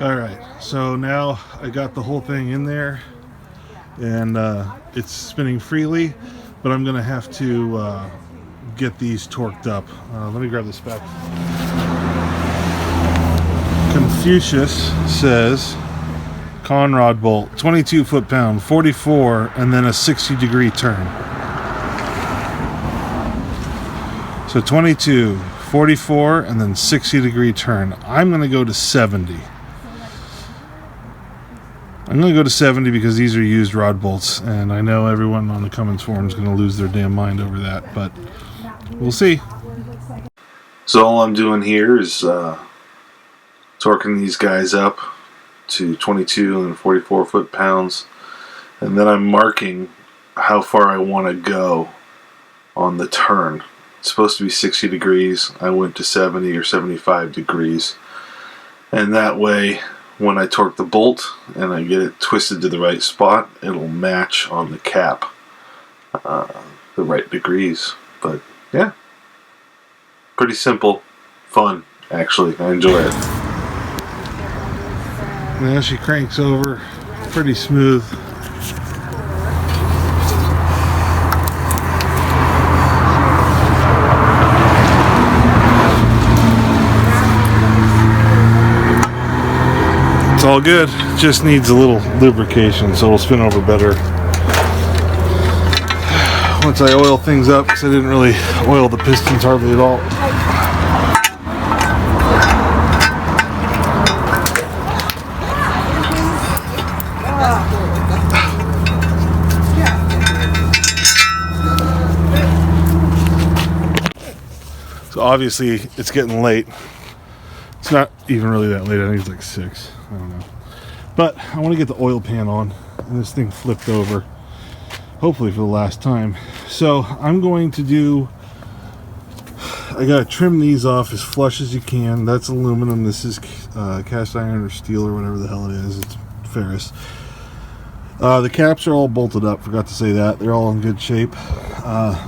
Alright, so now I got the whole thing in there and it's spinning freely, but I'm gonna have to get these torqued up. Let me grab the spec. Confucius says Conrod bolt, 22 foot-pound, 44, and then a 60-degree turn. So 22, 44, and then 60-degree turn. I'm going to go to 70. I'm going to go to 70 because these are used rod bolts, and I know everyone on the Cummins forum is going to lose their damn mind over that, but we'll see. So all I'm doing here is torquing these guys up to 22 and 44 foot-pounds, and then I'm marking how far I want to go on the turn. It's supposed to be 60 degrees. I went to 70 or 75 degrees, and that way when I torque the bolt and I get it twisted to the right spot, it'll match on the cap the right degrees. But yeah, pretty simple, fun actually. I enjoy it. Now she cranks over pretty smooth. It's all good, just needs a little lubrication so it'll spin over better once I oil things up, because I didn't really oil the pistons hardly at all. So obviously it's getting late. It's not even really that late. I think it's like 6. I don't know. But I want to get the oil pan on. And this thing flipped over. Hopefully for the last time. So I'm going to do... I got to trim these off as flush as you can. That's aluminum. This is cast iron or steel or whatever the hell it is. It's ferrous. The caps are all bolted up. Forgot to say that. They're all in good shape. The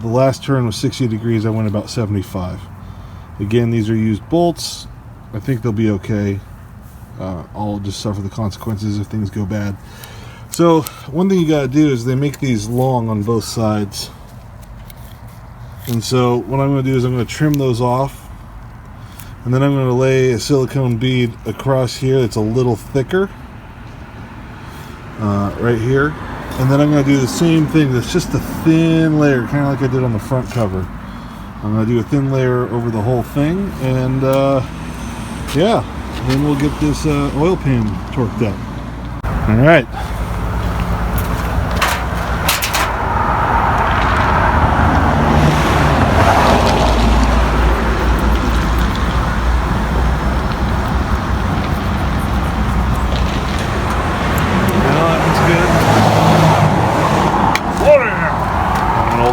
last turn was 60 degrees. I went about 75. Again, these are used bolts. I think they'll be okay. I'll just suffer the consequences if things go bad. So one thing you gotta do is they make these long on both sides. And so what I'm gonna do is I'm gonna trim those off. And then I'm gonna lay a silicone bead across here that's a little thicker. Right here. And then I'm going to do the same thing. That's just a thin layer, kind of like I did on the front cover. I'm going to do a thin layer over the whole thing, and yeah, then we'll get this oil pan torqued up. All right.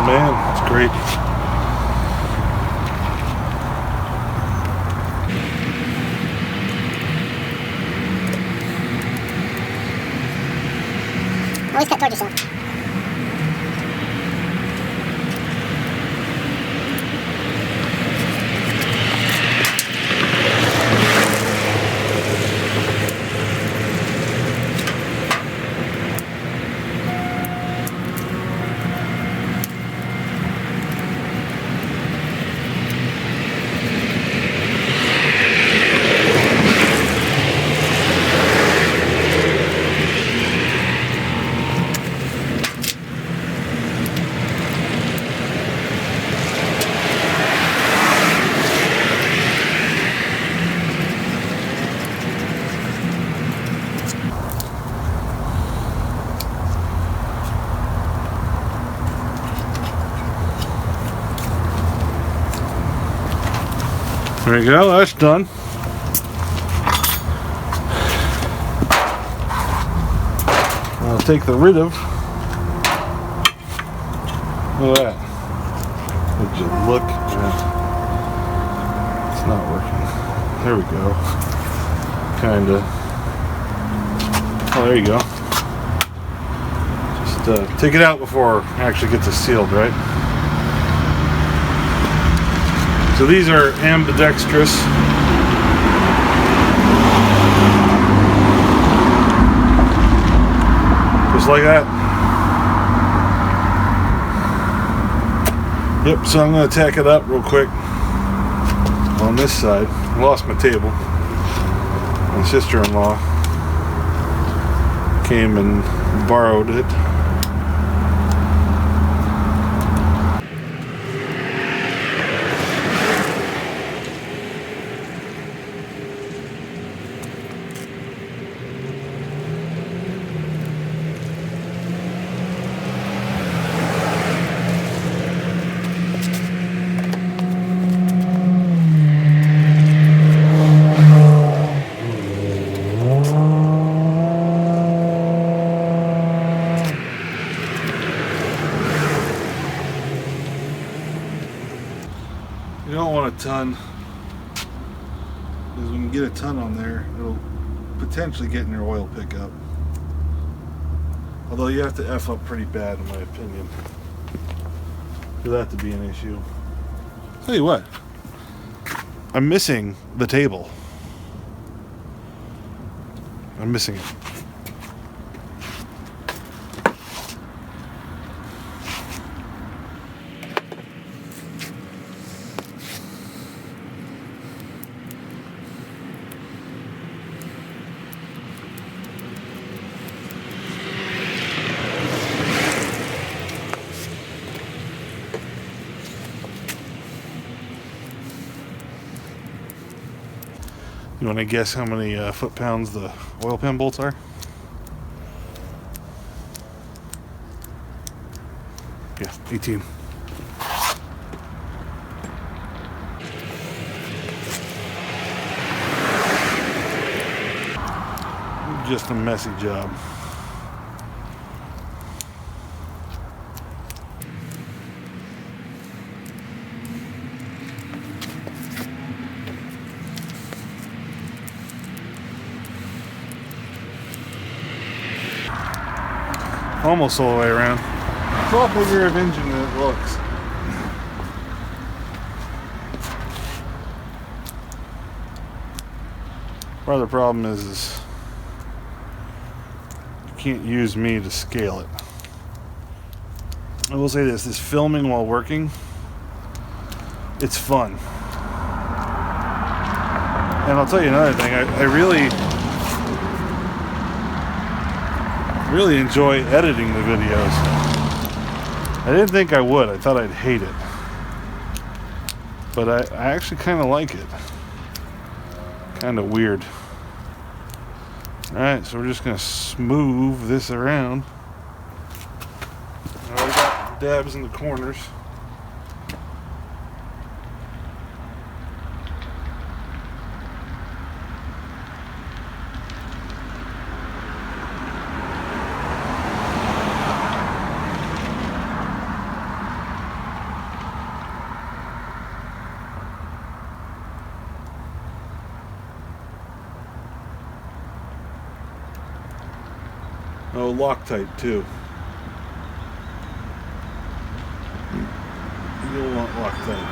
Man, it's great. Always cut towards yourself. There you go, that's done. I'll take the rid of. Look at that. Would you look at that? It's not working. There we go. Kinda. Oh, there you go. Just take it out before it actually gets it sealed, right? So these are ambidextrous. Just like that. Yep, so I'm going to tack it up real quick on this side. I lost my table. My sister-in-law came and borrowed it. You don't want a ton, because when you get a ton on there, it'll potentially get in your oil pickup. Although you have to F up pretty bad, in my opinion, for that to be an issue. Tell you what, I'm missing the table. I'm missing it. You want to guess how many foot-pounds the oil pan bolts are? Yeah, 18. Just a messy job. Almost all the way around. It's a lot bigger of engine than it looks. Part of the problem is you can't use me to scale it. I will say this filming while working, it's fun. And I'll tell you another thing, I really enjoy editing the videos. I didn't think I would. I thought I'd hate it. But I actually kind of like it. Kind of weird. Alright, so we're just going to smooth this around. I already got dabs in the corners. Oh, Loctite too. You'll want Loctite.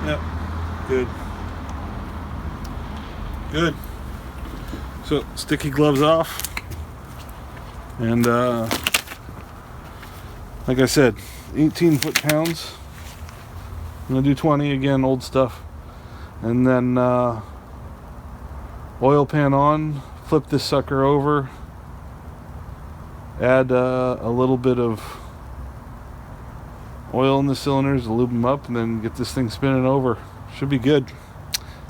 Yep, good. Good. So, sticky gloves off. And, like I said, 18 foot-pounds. I'm going to do 20 again, old stuff. And then oil pan on, flip this sucker over, add a little bit of oil in the cylinders to lube them up, and then get this thing spinning over. Should be good.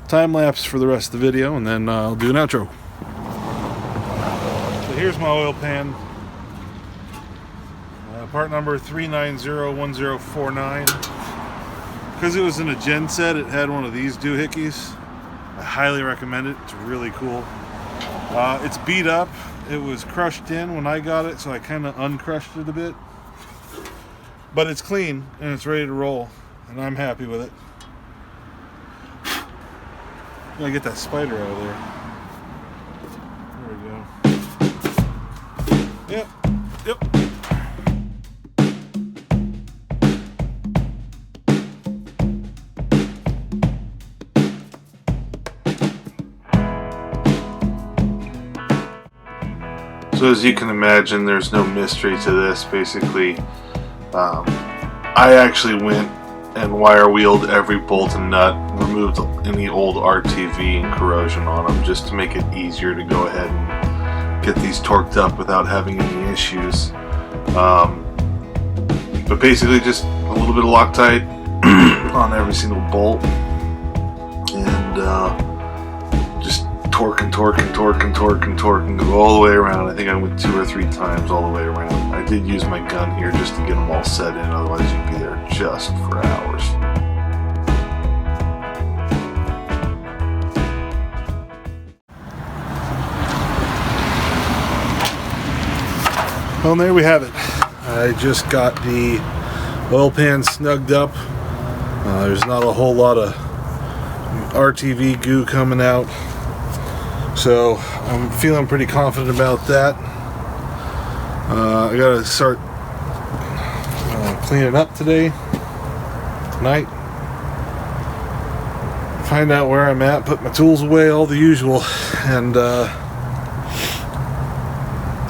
Time lapse for the rest of the video, and then I'll do an outro. So here's my oil pan. Part number 3901049. Because it was in a gen set, it had one of these doohickeys. I highly recommend it. It's really cool. It's beat up. It was crushed in when I got it, so I kind of uncrushed it a bit. But it's clean and it's ready to roll, and I'm happy with it. I'm gonna get that spider out of there. There we go. Yep. So as you can imagine, there's no mystery to this. Basically, I actually went and wire wheeled every bolt and nut, removed any old RTV and corrosion on them just to make it easier to go ahead and get these torqued up without having any issues. But basically just a little bit of Loctite on every single bolt, and just torque and torque and torque and torque and torque and go all the way around. I think I went 2 or 3 times all the way around. I did use my gun here just to get them all set in, otherwise you'd be there just for hours. Well, there we have it. I just got the oil pan snugged up. There's not a whole lot of RTV goo coming out, so I'm feeling pretty confident about that. I gotta start cleaning up tonight, find out where I'm at, put my tools away, all the usual, and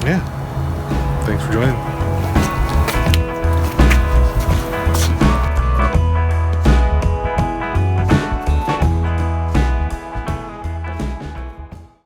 yeah, thanks for joining.